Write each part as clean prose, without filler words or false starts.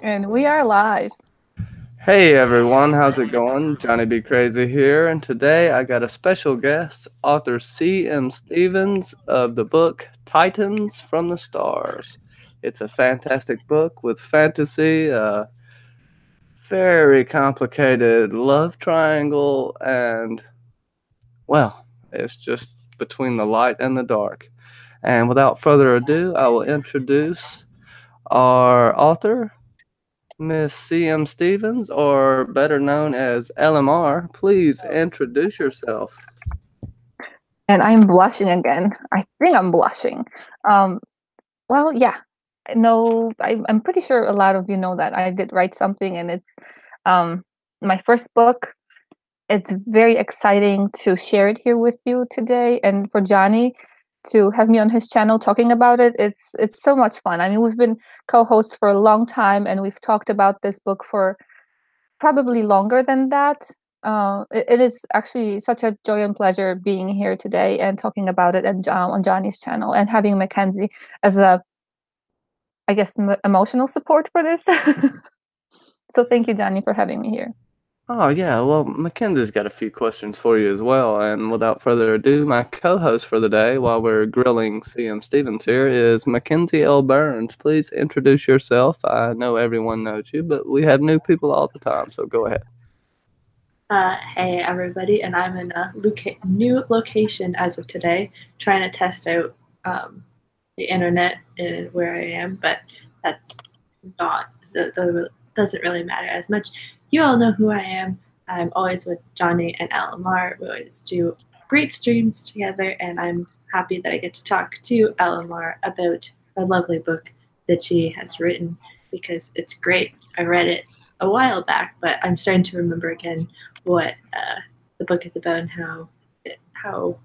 And we are live. Hey everyone, how's it going? Johnny B. Crazy here, and today I got a special guest, author C.M. Stevens of the book Titans from the Stars. It's a fantastic book with fantasy, very complicated love triangle, and, well, it's just between the light and the dark. And without further ado, I will introduce our author, Miss C.M. Stevens, or better known as LMR. Please introduce yourself. And I'm blushing again. I think I'm blushing. Um, well, yeah. No, I'm pretty sure a lot of you know that I did write something, and it's um, my first book. It's very exciting to share it here with you today, and for Johnny to have me on his channel talking about it. It's so much fun. I mean, we've been co-hosts for a long time, and we've talked about this book for probably longer than that. It is actually such a joy and pleasure being here today and talking about it on Johnny's channel and having Mackenzie as a, I guess, emotional support for this. So thank you, Johnny, for having me here. Oh, yeah, well, Mackenzie's got a few questions for you as well. And without further ado, my co host for the day, while we're grilling C.M. Stevens here, is Mackenzie L. Burns. Please introduce yourself. I know everyone knows you, but we have new people all the time, so go ahead. Hey everybody, and I'm in a new location as of today, trying to test out the internet and where I am, but that's not that doesn't really matter as much. You all know who I am. I'm always with Johnny and LMR. We always do great streams together, and I'm happy that I get to talk to LMR about a lovely book that she has written because it's great. I read it a while back, but I'm starting to remember again what the book is about and how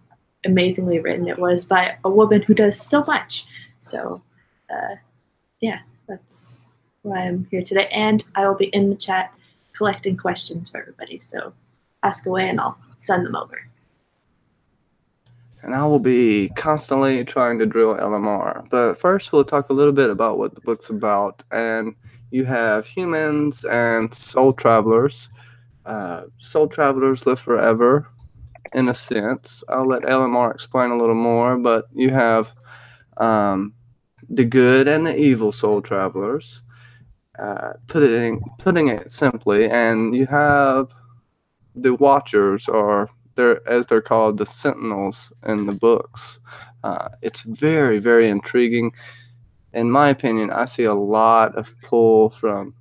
amazingly written it was by a woman who does so much. So, yeah, that's why I'm here today. And I will be in the chat collecting questions for everybody. So ask away and I'll send them over. And I will be constantly trying to drill LMR. But first, we'll talk a little bit about what the book's about. And you have humans and soul travelers. Soul travelers live forever, in a sense. I'll let LMR explain a little more, but you have um, the good and the evil soul travelers. Putting it simply, and you have the Watchers, or as they're called, the Sentinels in the books. It's very, very intriguing. In my opinion, I see a lot of pull from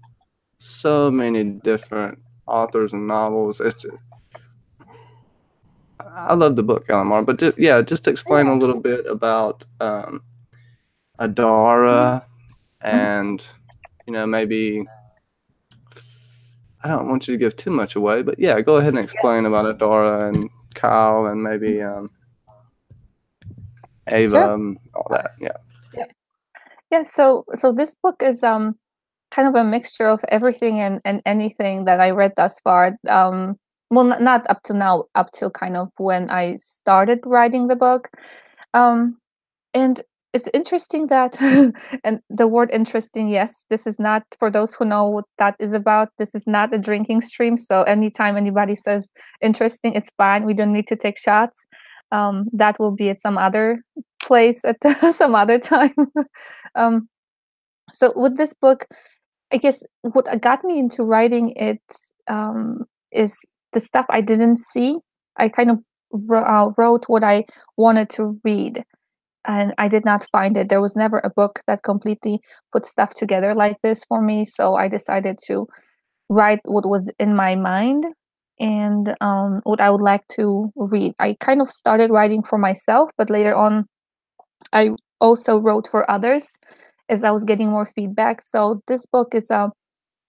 so many different authors and novels. I love the book, Alamar, but just explain a little bit about Adara and maybe I don't want you to give too much away, but yeah, go ahead and explain about Adora and Kyle and maybe Sure. Ava and all that. Yeah. Yeah. Yeah. So this book is kind of a mixture of everything and anything that I read thus far. Well, not up to now, up till kind of when I started writing the book. Um, And it's interesting that, and the word interesting, yes, this is not, for those who know what that is about, this is not a drinking stream. So anytime anybody says interesting, it's fine. We don't need to take shots. That will be at some other place at some other time. um, so with this book, I guess what got me into writing it is the stuff I didn't see. I kind of wrote what I wanted to read, and I did not find it. There was never a book that completely put stuff together like this for me. So I decided to write what was in my mind and what I would like to read. I kind of started writing for myself, but later on, I also wrote for others as I was getting more feedback. So this book is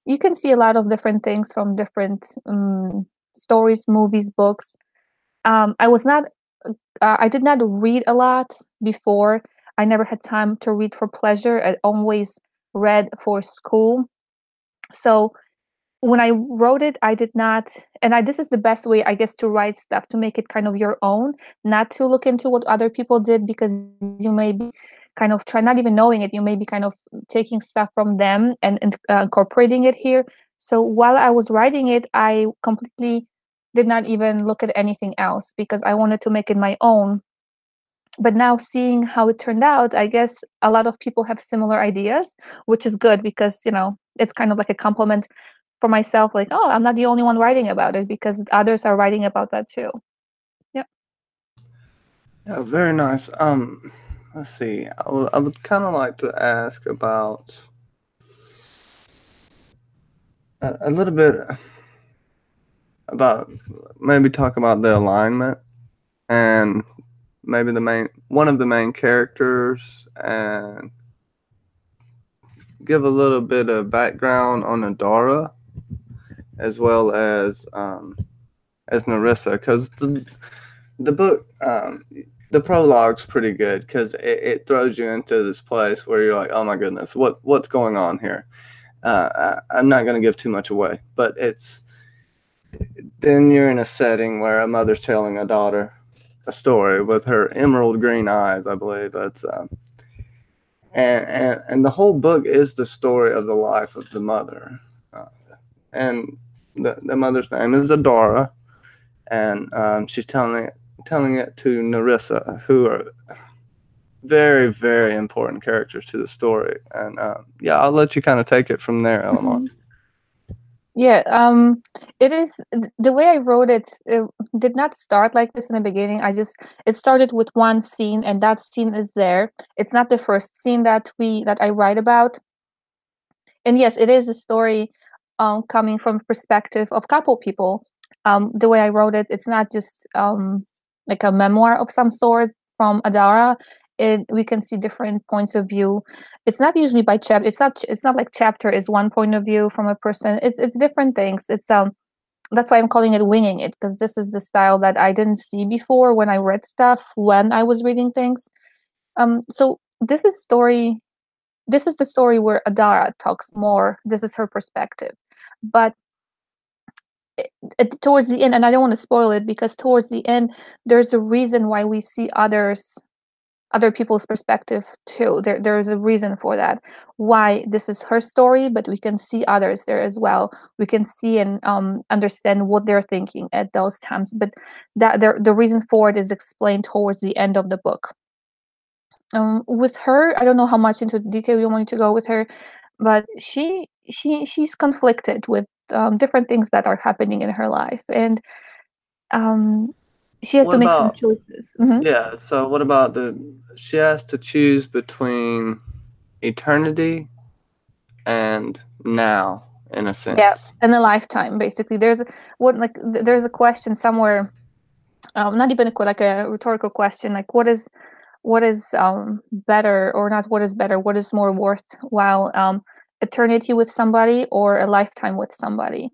you can see a lot of different things from different stories, movies, books. I was not I did not read a lot before. I never had time to read for pleasure. I always read for school. So when I wrote it, I did not, and this is the best way, I guess, to write stuff, to make it kind of your own, not to look into what other people did, because you may be kind of try, not even knowing it, you may be kind of taking stuff from them and incorporating it here. So while I was writing it, I completely did not even look at anything else because I wanted to make it my own. But now seeing how it turned out, I guess a lot of people have similar ideas, which is good because, it's kind of like a compliment for myself, like, oh, I'm not the only one writing about it because others are writing about that too. Yep. Yeah, very nice. Let's see. I would kind of like to ask about a little bit about maybe talk about the alignment and maybe one of the main characters, and give a little bit of background on Adara as well as Narissa, because the book, the prologue's pretty good because it throws you into this place where you're like, oh my goodness, what's going on here? I'm not going to give too much away, but then you're in a setting where a mother's telling a daughter a story with her emerald green eyes, I believe. That's and the whole book is the story of the life of the mother, and the mother's name is Adara, and she's telling it to Narissa, who are very, very important characters to the story. And yeah, I'll let you kind of take it from there, Elamar. Mm-hmm. Yeah, it is the way I wrote it, did not start like this in the beginning. It started with one scene, and that scene is there. It's not the first scene that I write about. And yes, it is a story coming from perspective of couple people. The way I wrote it, it's not just like a memoir of some sort from Adara. We can see different points of view. It's not usually by chapter. It's not like chapter is one point of view from a person. It's different things. That's why I'm calling it winging it, because this is the style that I didn't see before when I read stuff, when I was reading things. So this is the story where Adara talks more. This is her perspective. But towards the end, and I don't want to spoil it, because towards the end, there's a reason why we see other people's perspective too. There's a reason for that. Why this is her story, but we can see others there as well. We can see and understand what they're thinking at those times. But the reason for it is explained towards the end of the book. With her, I don't know how much into detail you want to go with her, but she's conflicted with different things that are happening in her life, and she has What to make some about choices. Mm-hmm. Yeah, so what about she has to choose between eternity and now, in a Yeah, sense. in a lifetime, basically. There's a question somewhere, not even like a rhetorical question, like what is better, or not what is better, what is more worthwhile, eternity with somebody or a lifetime with somebody?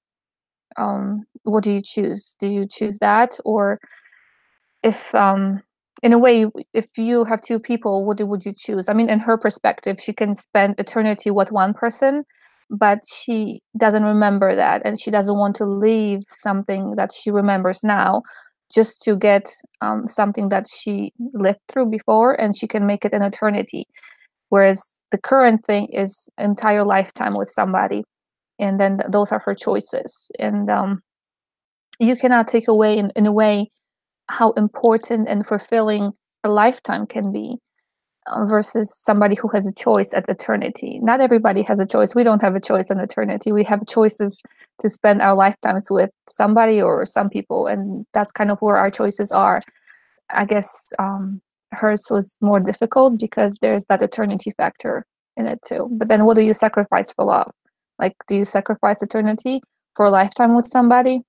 What do you choose? Do you choose that? Or if in a way, if you have two people, what would you choose? I mean, in her perspective, she can spend eternity with one person, but she doesn't remember that, and she doesn't want to leave something that she remembers now just to get something that she lived through before, and she can make it an eternity. Whereas the current thing is entire lifetime with somebody, and then those are her choices. And you cannot take away in a way how important and fulfilling a lifetime can be, versus somebody who has a choice at eternity. Not everybody has a choice. We don't have a choice in eternity. We have choices to spend our lifetimes with somebody or some people, and that's kind of where our choices are. I guess hers was more difficult because there's that eternity factor in it too. But then what do you sacrifice for love? Like, do you sacrifice eternity for a lifetime with somebody?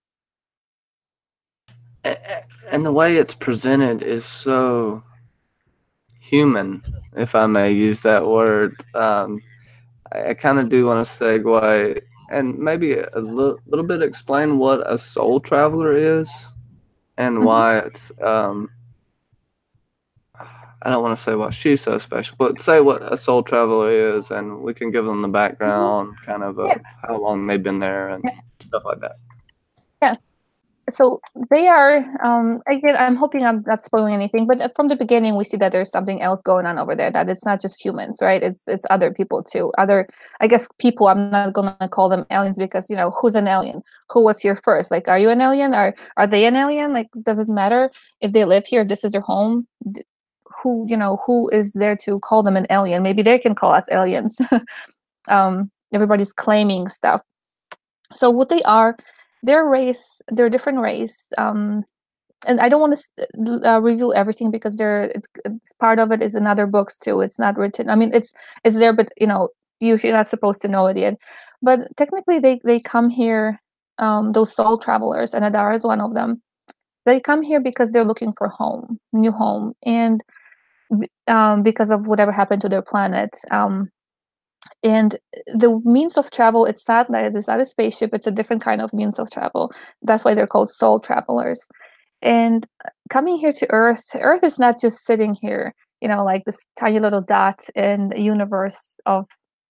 And the way it's presented is so human, if I may use that word. I kind of do want to segue and maybe a little bit explain what a soul traveler is and Mm-hmm. why it's I don't want to say why she's so special, but say what a soul traveler is, and we can give them the background kind of Yeah. how long they've been there and stuff like that. Yeah. So they are, again, I'm hoping I'm not spoiling anything, but from the beginning we see that there's something else going on over there, that it's not just humans, right? It's other people too. Other, I guess, people. I'm not gonna call them aliens because, who's an alien? Who was here first? Like, are you an alien? Are they an alien? Like, does it matter if they live here, this is their home? Who is there to call them an alien? Maybe they can call us aliens. Everybody's claiming stuff. So what they are, they're a different race. And I don't want to review everything because it's part of it is in other books too. It's not written. I mean, it's there, but usually not supposed to know it yet. But technically, they come here. Those soul travelers, and Adara is one of them. They come here because they're looking for home, new home, and because of whatever happened to their planet. And the means of travel, it's not a spaceship. It's a different kind of means of travel. That's why they're called soul travelers. And coming here to Earth is not just sitting here, like this tiny little dot in the universe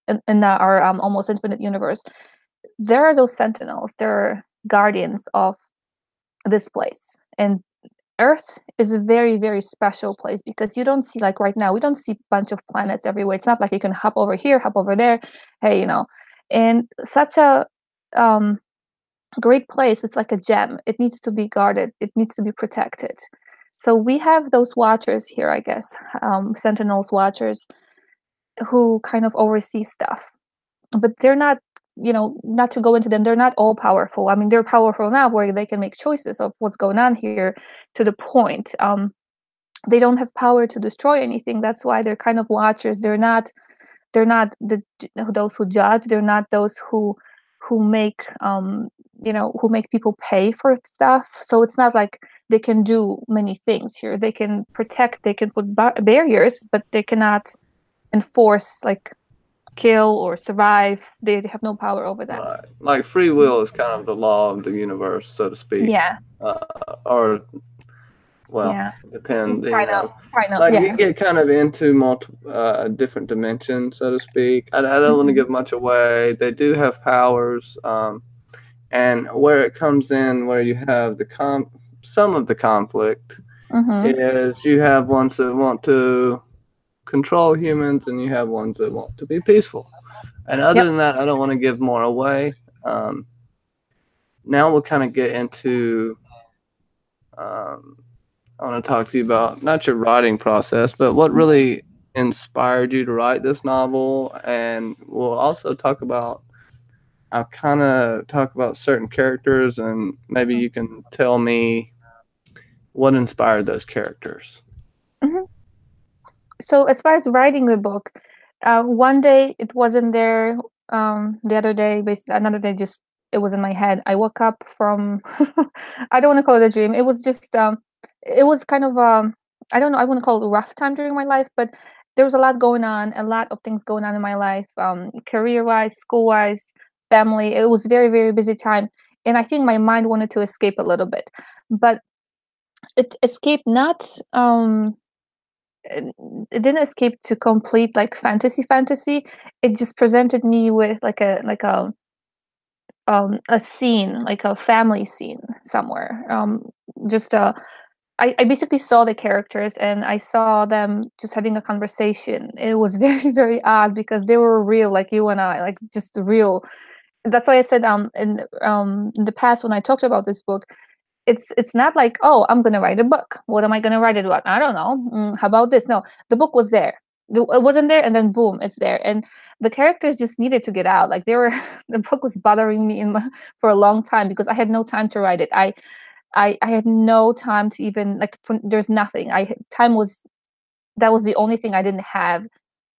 in our almost infinite universe. There are those sentinels. They're guardians of this place. And Earth is a very, very special place because you don't see, like right now, we don't see a bunch of planets everywhere. It's not like you can hop over here, hop over there. Hey, and such a great place. It's like a gem. It needs to be guarded. It needs to be protected. So we have those watchers here, I guess, sentinels, watchers, who kind of oversee stuff. But they're not, not to go into them, they're not all powerful. I mean, they're powerful enough where they can make choices of what's going on here to the point. They don't have power to destroy anything. That's why they're kind of watchers. They're not those who judge. They're not those who make who make people pay for stuff. So it's not like they can do many things here. They can protect, they can put barriers, but they cannot enforce, like kill or survive. They have no power over that. Right. Like free will is kind of the law of the universe, so to speak. Yeah. Or well, Yeah. depends. Like you get kind of into multiple different dimensions, so to speak. I don't want to give much away. They do have powers, and where it comes in, where you have some of the conflict, is you have ones that want to control humans, and you have ones that want to be peaceful. And other than that, I don't want to give more away. Now we'll kind of get into. I want to talk to you about not your writing process, but what really inspired you to write this novel. And we'll also I'll kind of talk about certain characters, and maybe you can tell me what inspired those characters. So as far as writing the book, one day it wasn't there. The other day, basically, another day, just it was in my head. I woke up from, I don't want to call it a dream. It was just, it was kind of, I don't know, I wouldn't call it a rough time during my life, but there was a lot going on, a lot of things going on in my life, career-wise, school-wise, family. It was very, very busy time. And I think my mind wanted to escape a little bit, but it escaped not, it didn't escape to complete like fantasy. It just presented me with like a scene, like a family scene somewhere. Just I basically saw the characters and I saw them just having a conversation. It was very, very odd because they were real, like you and I, like just real. That's why I said in the past when I talked about this book, it's not like, oh, I'm gonna write a book. What am I gonna write it about? I don't know. How about this? No, the book was there. It wasn't there, and then boom, it's there. And the characters just needed to get out. Like they were, the book was bothering me for a long time because I had no time to write it. I had no time to even there's nothing. That was the only thing I didn't have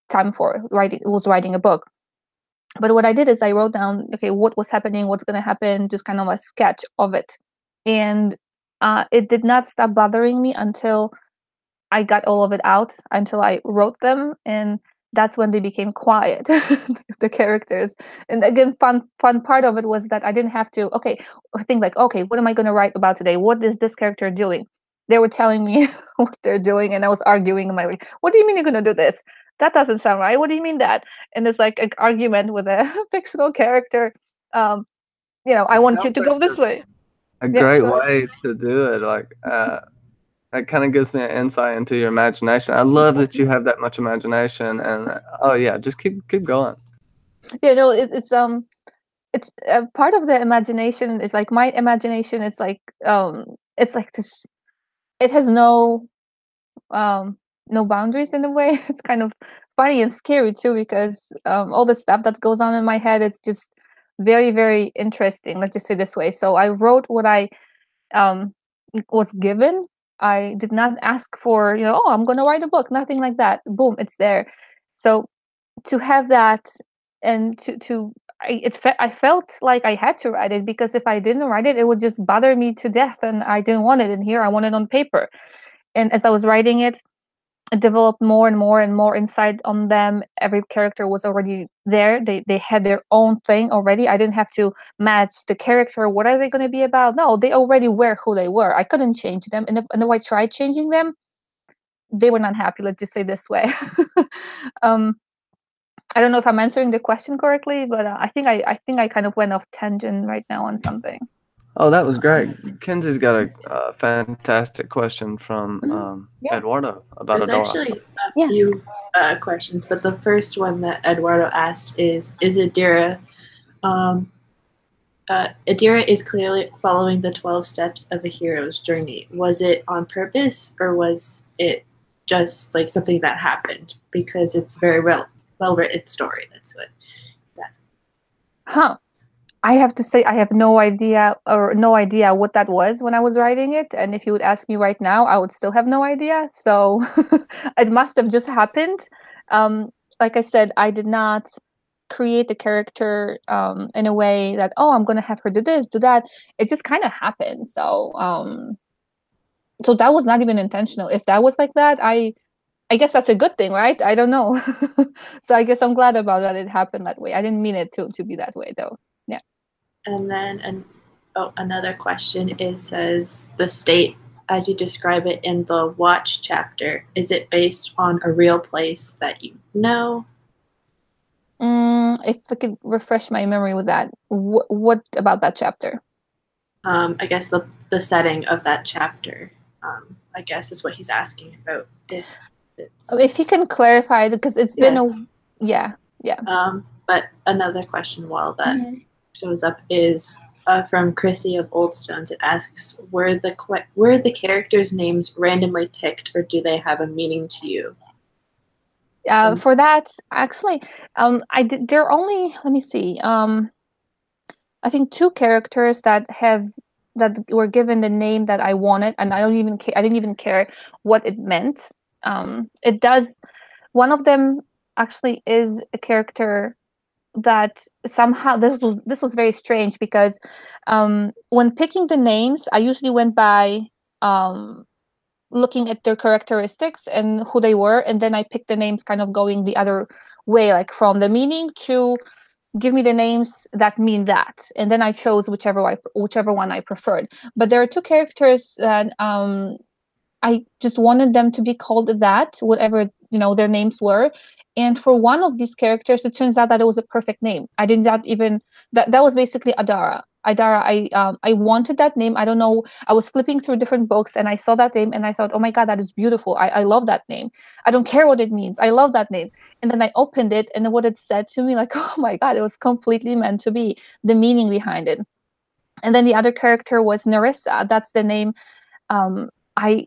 time for writing. Was writing a book. But what I did is I wrote down, okay, what was happening, what's gonna happen, just kind of a sketch of it. And it did not stop bothering me until I got all of it out, until I wrote them, and that's when they became quiet, the characters. And again, fun part of it was that I didn't have to think like, okay, what am I going to write about today? What is this character doing? They were telling me what they're doing, and I was arguing in my way. What do you mean you're going to do this? That doesn't sound right. What do you mean that? And it's like an argument with a fictional character. I want you to go this way. a Yeah. great way to do it. Like, that kind of gives me an insight into your imagination. I love that you have that much imagination, and oh yeah, just keep going. Yeah, no, it's part of the imagination is like my imagination. It's like this. It has um no boundaries in a way. It's kind of funny and scary too because all the stuff that goes on in my head. It's just very very interesting. Let's just say this way. So I wrote what I um was given. I did not ask for, oh, I'm going to write a book. Nothing like that. Boom, it's there. So to have that and I felt like I had to write it because if I didn't write it, it would just bother me to death, and I didn't want it in here. I want it on paper. And as I was writing it, it developed more and more and more insight on them. Every character was already there. They had their own thing already. I didn't have to match the character. What are they going to be about? No, they already were who they were. I couldn't change them. And if I tried changing them, they were not happy. Let's just say this way. um, I don't know if I'm answering the question correctly, but I think I kind of went off tangent right now on something. Oh, that was great. Kenzie's got a fantastic question from Yeah. Eduardo about There's Adora. actually a Yeah. few questions, but the first one that Eduardo asked is Adira Adira is clearly following the 12 steps of a hero's journey. Was it on purpose, or was it just like something that happened? Because it's very well written story. That's what. Huh. I have to say I have no idea what that was when I was writing it. And if you would ask me right now, I would still have no idea. So it must have just happened. Um, like I said, I did not create the character in a way that, oh, I'm gonna have her do this, do that. It just kind of happened. So that was not even intentional. If that was like that, I guess that's a good thing, right? I don't know. So I guess I'm glad about that it happened that way. I didn't mean it to be that way though. Yeah. And then another question says the state as you describe it in the Watch chapter, is it based on a real place that you know? If I could refresh my memory with that, what about that chapter? I guess the setting of that chapter, I guess, is what he's asking about. If he can clarify, because it's been yeah. But another question while that shows up is from Chrissy of Old Stones. It asks, were the characters' names randomly picked, or do they have a meaning to you? For that, actually, there are only, let me see, I think 2 characters that were given the name that I wanted, and I didn't even care what it meant. It does. One of them actually is a character that somehow this was very strange because when picking the names, I usually went by looking at their characteristics and who they were, and then I picked the names kind of going the other way, like from the meaning to give me the names that mean that, and then I chose whichever one I preferred. But there are 2 characters that I just wanted them to be called that, whatever their names were. And for one of these characters, it turns out that it was a perfect name. I did not even that was basically Adara. I wanted that name. I don't know. I was flipping through different books and I saw that name and I thought, oh my God, that is beautiful. I love that name. I don't care what it means. I love that name. And then I opened it, and what it said to me, like, oh my God, it was completely meant to be, the meaning behind it. And then the other character was Narissa. That's the name. I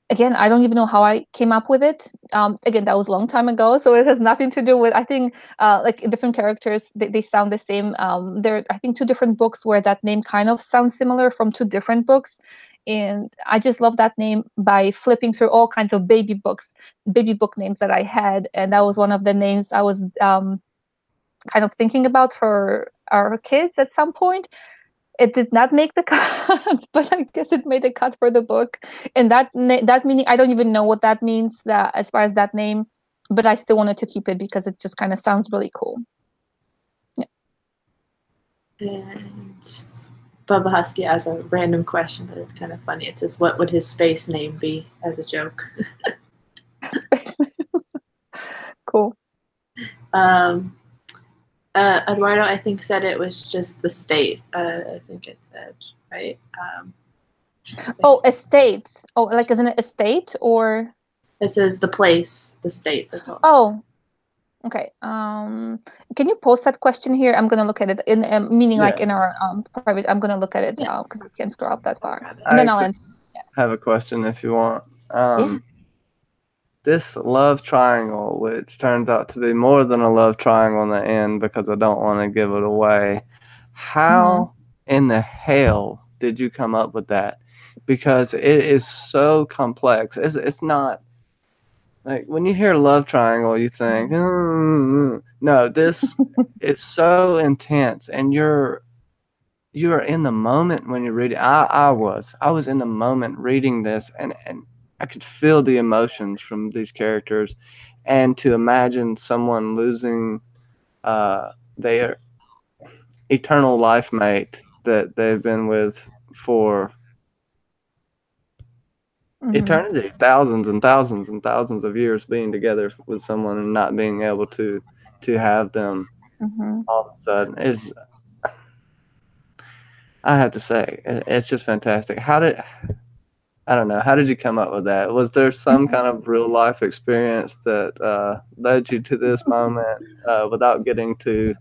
Again, I don't even know how I came up with it. Again, that was a long time ago, so it has nothing to do with, I think, like different characters, they sound the same. There are, I think, 2 different books where that name kind of sounds similar from 2 different books. And I just love that name by flipping through all kinds of baby book names that I had. And that was one of the names I was kind of thinking about for our kids at some point. It did not make the cut, but I guess it made a cut for the book. And that meaning, I don't even know what that means, that as far as that name, but I still wanted to keep it because it just kind of sounds really cool. Yeah. And Bubba Husky has a random question, but it's kind of funny. It says, what would his space name be, as a joke? Cool. Eduardo, I think, said it was just the state. I think it said right? Oh, estate. Oh, like as an estate or? It says the place, the state, that's all. Oh, okay. Can you post that question here? I'm gonna look at it in meaning like Yeah. in our private. I'm gonna look at it Yeah. because I can't scroll up that far, Grab it. and I then I'll actually answer. have a question if you want. Yeah. This love triangle, which turns out to be more than a love triangle in the end because I don't want to give it away. How in the hell did you come up with that? Because it is so complex. It's not like when you hear love triangle, you think, no, this is so intense, and you are in the moment when you read it. I was in the moment reading this, and I could feel the emotions from these characters, and to imagine someone losing their eternal life mate that they've been with for eternity, thousands and thousands and thousands of years being together with someone and not being able to have them all of a sudden is, I have to say, it's just fantastic. I don't know. How did you come up with that? Was there some kind of real life experience that led you to this moment without getting too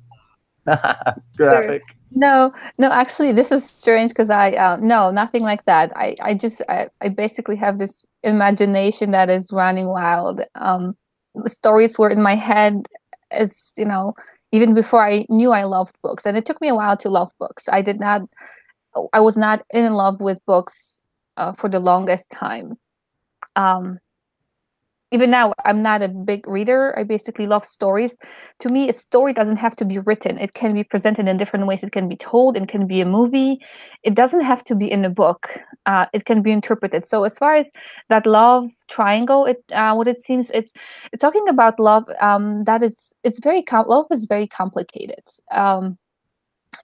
Sure. graphic? No, no, actually, this is strange because no, nothing like that. I basically have this imagination that is running wild. Stories were in my head as, even before I knew I loved books. And it took me a while to love books. I was not in love with books for the longest time. Um, Even now, I'm not a big reader. I basically love stories. To me, a story doesn't have to be written. It can be presented in different ways. It can be told. It can be a movie. It doesn't have to be in a book. It can be interpreted. So as far as that love triangle, what it seems, it's talking about love. That it's very love is very complicated.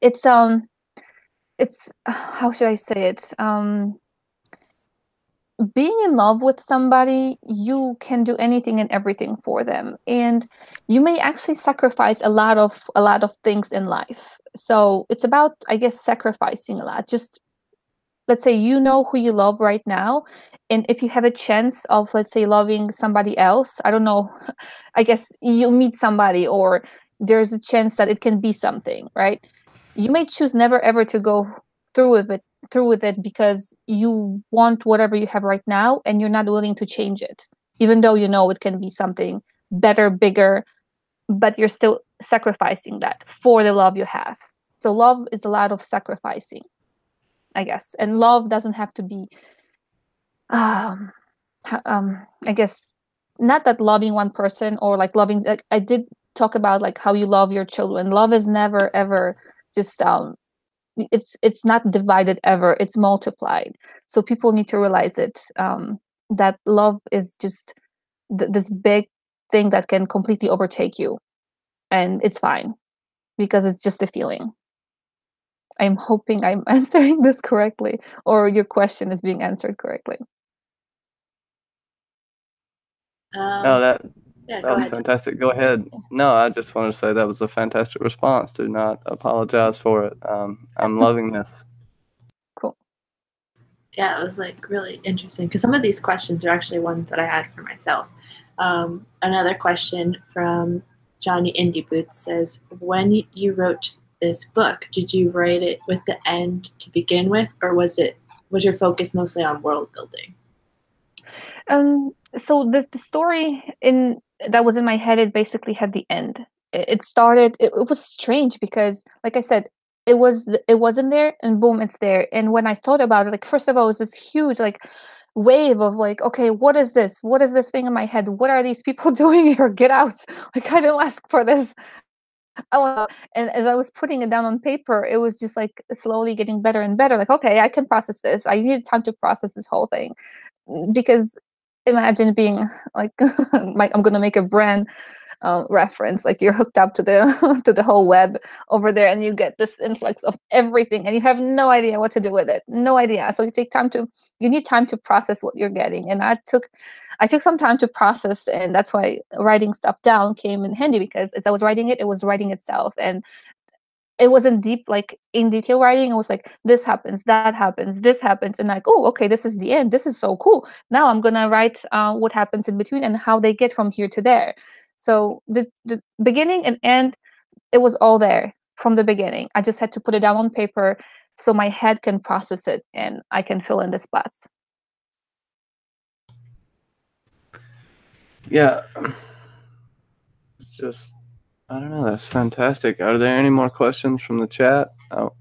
It's how should I say it? Being in love with somebody, you can do anything and everything for them, and you may actually sacrifice a lot of things in life. So it's about, I guess, sacrificing a lot. Just let's say you know who you love right now, and if you have a chance of, let's say, loving somebody else, I don't know, I guess you meet somebody or there's a chance that it can be something, right? You may choose never ever to go through with it because you want whatever you have right now and you're not willing to change it, even though you know it can be something better, bigger, but you're still sacrificing that for the love you have. So love is a lot of sacrificing, I guess. And love doesn't have to be um I guess, not that loving one person or like loving, like I did talk about like how you love your children. Love is never ever just it's not divided ever, it's multiplied. So people need to realize it, that love is just this big thing that can completely overtake you, and it's fine because it's just a feeling. I'm hoping I'm answering this correctly, or your question is being answered correctly. Oh, that Yeah, that go was ahead. fantastic. Go ahead. No, I just want to say that was a fantastic response. Do not apologize for it. I'm loving this. Cool. Yeah, it was like really interesting because some of these questions are actually ones that I had for myself. Another question from Johnny Indie Booth says, when you wrote this book, did you write it with the end to begin with, or was your focus mostly on world building? So the story in that was in my head, it basically had the end. It started. It was strange because, like I said, it wasn't there, and boom, it's there. And when I thought about it, like first of all, it was this huge like wave of like, okay, what is this? What is this thing in my head? What are these people doing here? Get out! Like I didn't ask for this. Oh, and as I was putting it down on paper, it was just like slowly getting better and better. Like, okay, I can process this. I needed time to process this whole thing because imagine being like, I'm gonna make a brand reference. Like you're hooked up to the to the whole web over there, and you get this influx of everything, and you have no idea what to do with it. No idea. So you need time to process what you're getting, and I took some time to process, and that's why writing stuff down came in handy because as I was writing it, it was writing itself, and it wasn't deep, like in detail writing. It was like, this happens, that happens, this happens, and like, oh, okay, this is the end. This is so cool. Now I'm gonna write what happens in between and how they get from here to there. So the beginning and end, it was all there from the beginning. I just had to put it down on paper so my head can process it and I can fill in the spots. Yeah. It's just, I don't know. That's fantastic. Are there any more questions from the chat? Oh,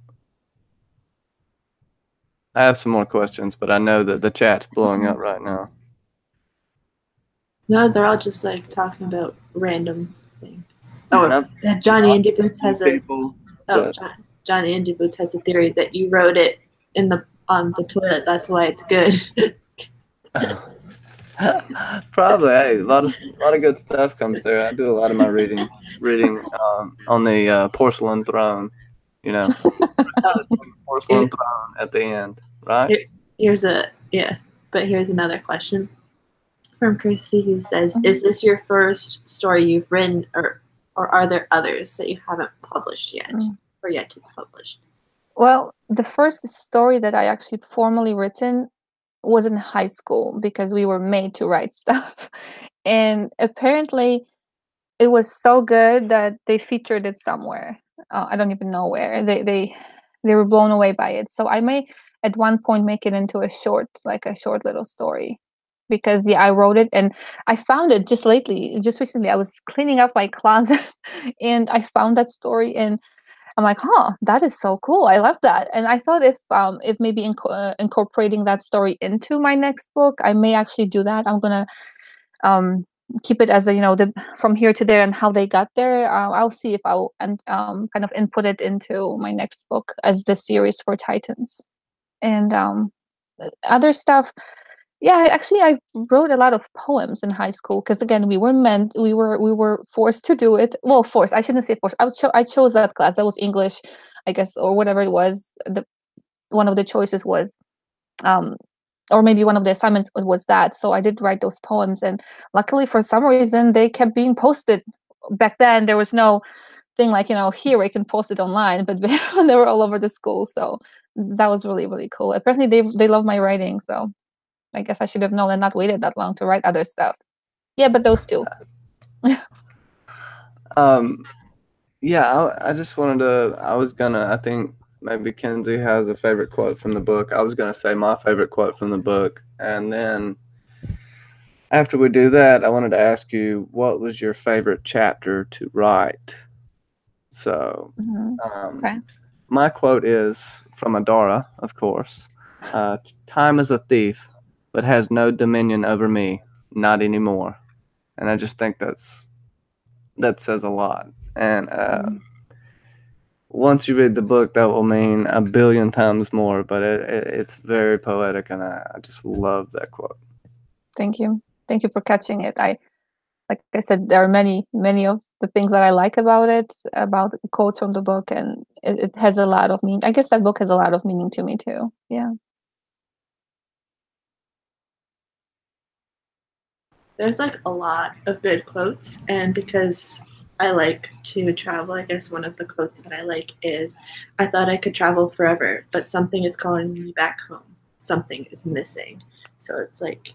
I have some more questions, but I know that the chat's blowing up right now. No, they're all just like talking about random things. Oh, Johnny Andy Boots has a Johnny Andy Boots has a theory that you wrote it in the on the toilet. That's why it's good. Probably. Hey, a lot of good stuff comes there. I do a lot of my reading on the porcelain throne. You know, porcelain throne at the end, right? Here's another question from Chrissy, who says, "Is this your first story you've written, or are there others that you haven't published yet, or yet to be published?" Well, the first story that I actually formally written was in high school because we were made to write stuff. And apparently it was so good that they featured it somewhere. I don't even know where. They were blown away by it. So I may at one point make it into a short little story. Because I wrote it and I found it just recently. I was cleaning up my closet and I found that story and I'm like, huh, that is so cool. I love that. And I thought if maybe incorporating that story into my next book, I may actually do that. I'm gonna keep it as a, the from here to there and how they got there. I'll see if I'll kind of input it into my next book as the series for Titans. And other stuff. Yeah, actually, I wrote a lot of poems in high school because again, we were forced to do it. Well, forced. I shouldn't say forced. I chose that class. That was English, I guess, or whatever it was. One of the choices was, or maybe one of the assignments was that. So I did write those poems, and luckily, for some reason, they kept being posted. Back then, there was no thing like here we can post it online, but they were all over the school. So that was really, really cool. Apparently, they love my writing. So I guess I should have known and not waited that long to write other stuff. Yeah, but those two. Yeah, I just wanted to. I think maybe Kenzie has a favorite quote from the book. I was gonna say my favorite quote from the book, and then after we do that, I wanted to ask you what was your favorite chapter to write. So, Okay. my quote is from Adara, of course. Time is a thief, but has no dominion over me, not anymore. And I just think that says a lot. And once you read the book, that will mean a billion times more. But it's very poetic, and I just love that quote. Thank you for catching it. Like I said, there are many of the things that I like about it, about the quotes from the book, and it has a lot of meaning. I guess that book has a lot of meaning to me too. Yeah. There's like a lot of good quotes, and because I like to travel, I guess one of the quotes that I like is, "I thought I could travel forever, but something is calling me back home. Something is missing." So it's like,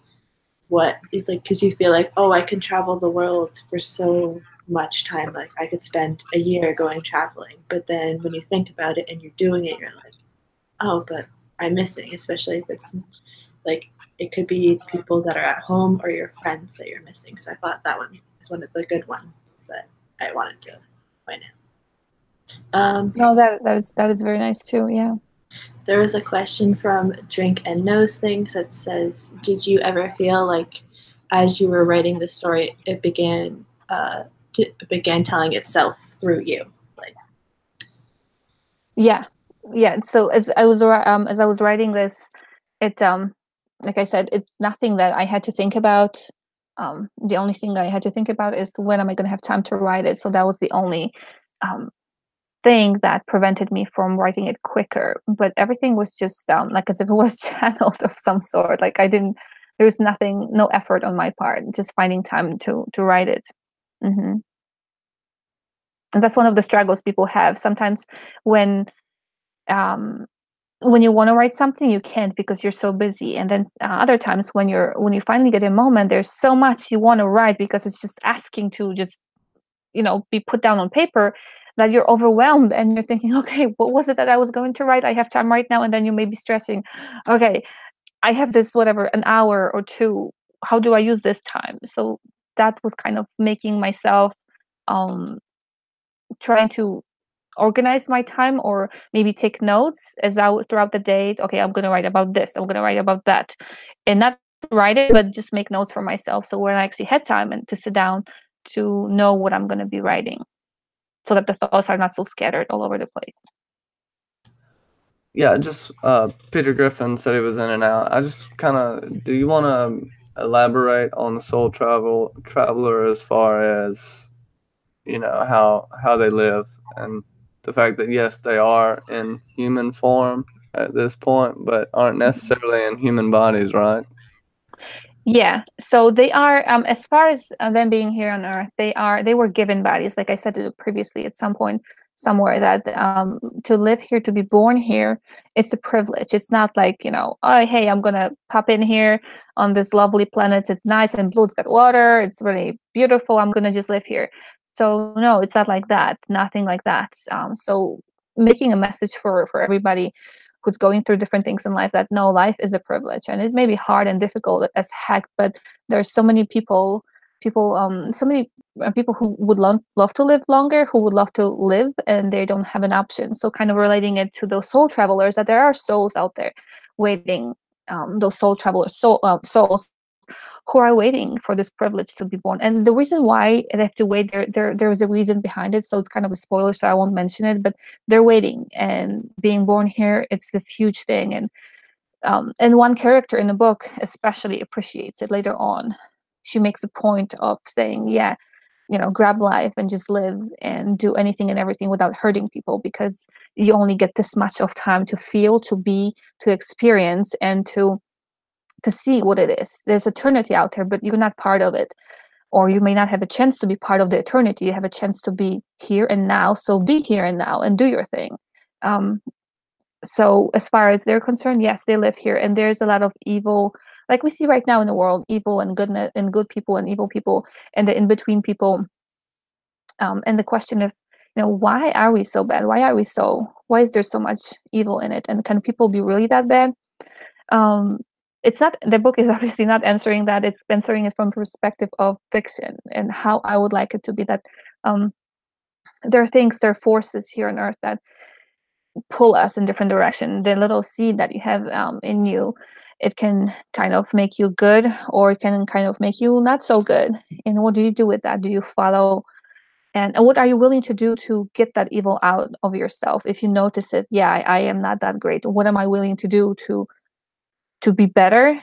because you feel like, oh, I can travel the world for so much time. Like I could spend a year going traveling, but then when you think about it and you're doing it, you're like, oh, but I'm missing, especially if it's like, it could be people that are at home or your friends that you're missing. So I thought that one is one of the good ones that I wanted to point out. No, that is very nice too. Yeah. There was a question from Drink and Knows Things that says, "Did you ever feel like, as you were writing the story, it began telling itself through you?" Like, Yeah. So as I was writing this, it like I said, it's nothing that I had to think about. The only thing that I had to think about is when am I going to have time to write it. So that was the only thing that prevented me from writing it quicker. But everything was just like as if it was channeled of some sort. Like there was nothing, no effort on my part, just finding time to write it. And that's one of the struggles people have sometimes um, when you want to write something, you can't because you're so busy. And then other times when you finally get a moment, there's so much you want to write because it's just asking to just be put down on paper, that you're overwhelmed and you're thinking, okay, what was it that I was going to write? I have time right now. And then you may be stressing, okay, I have this, whatever, an hour or two. How do I use this time? So that was kind of making myself trying to organize my time, or maybe take notes as I was throughout the day. Okay, I'm going to write about this. I'm going to write about that, and not write it, but just make notes for myself. So when I actually had time and to sit down to know what I'm going to be writing, so that the thoughts are not so scattered all over the place. Yeah, just Peter Griffin said he was in and out. I just kind of, do you want to elaborate on the soul traveler as far as how they live, and the fact that yes, they are in human form at this point, but aren't necessarily in human bodies, right? Yeah, so they are, as far as them being here on Earth, they were given bodies, like I said previously at some point somewhere, that to live here, to be born here, it's a privilege. It's not like, oh, hey, I'm gonna pop in here on this lovely planet. It's nice and blue. It's got water. It's really beautiful. I'm gonna just live here. So no, it's not like that. Nothing like that. So making a message for everybody who's going through different things in life, that no, life is a privilege, and it may be hard and difficult as heck, but there's so many so many people who would love to live longer, who would love to live, and they don't have an option. So kind of relating it to those soul travelers, that there are souls out there waiting, those soul travelers, souls who are waiting for this privilege to be born. And the reason why they have to wait, there's a reason behind it. So it's kind of a spoiler, so I won't mention it, but they're waiting, and being born here, it's this huge thing. And one character in the book especially appreciates it later on. She makes a point of saying, yeah, grab life and just live and do anything and everything without hurting people, because you only get this much of time to feel, to be, to experience, and to see what it is. There's eternity out there, but you're not part of it, or you may not have a chance to be part of the eternity. You have a chance to be here and now. So be here and now and do your thing. So as far as they're concerned, yes, they live here, and there's a lot of evil, like we see right now in the world, evil and goodness, and good people and evil people, and the in between people. And the question of, why are we so bad? Why is there so much evil in it? And can people be really that bad? It's not, the book is obviously not answering that. It's answering it from the perspective of fiction, and how I would like it to be, that there are forces here on Earth that pull us in different direction. The little seed that you have in you, it can kind of make you good, or it can kind of make you not so good. And what do you do with that? Do you follow, and what are you willing to do to get that evil out of yourself? If you notice it, yeah, I am not that great. What am I willing to do to be better?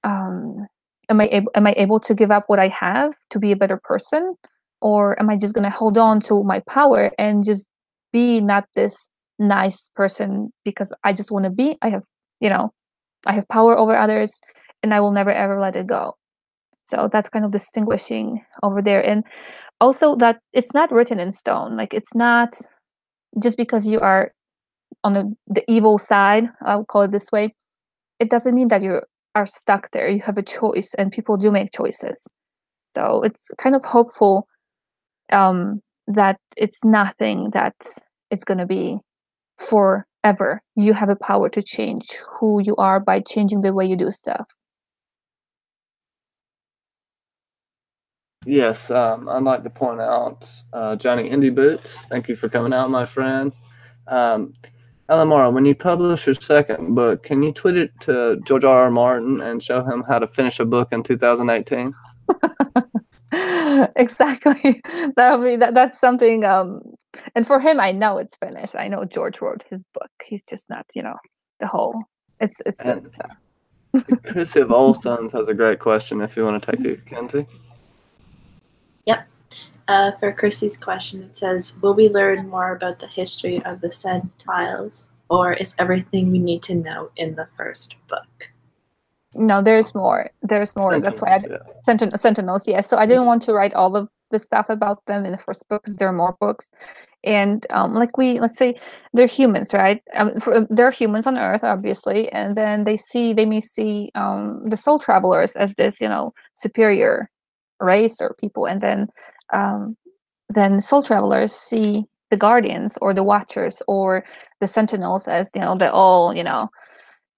Am I able to give up what I have to be a better person, or am I just going to hold on to my power and just be not this nice person because I just want to be? I have power over others, and I will never ever let it go. So that's kind of distinguishing over there. And also that it's not written in stone. Like, it's not just because you are on the evil side, I'll call it this way, it doesn't mean that you are stuck there. You have a choice, and people do make choices. So it's kind of hopeful, that it's nothing that it's going to be forever. You have a power to change who you are by changing the way you do stuff. Yes, I'd like to point out Johnny Indie Boots. Thank you for coming out, my friend. LMR, when you publish your second book, can you tweet it to George R. R. Martin and show him how to finish a book in 2018? Exactly. That's something. And for him, I know it's finished. I know George wrote his book. He's just not, the whole. It's. Chris of Allstones has a great question. If you want to take it, Kenzie. Yep. For Chrissy's question, it says, will we learn more about the history of the Centiles, or is everything we need to know in the first book? No, there's more. There's more. That's why Sentinels, Sentinels, yeah. So I didn't want to write all of the stuff about them in the first book, because there are more books. And let's say they're humans, right? They're humans on Earth, obviously, and then they may see the soul travelers as this, superior race or people, and then soul travelers see the guardians or the watchers or the sentinels as, the all,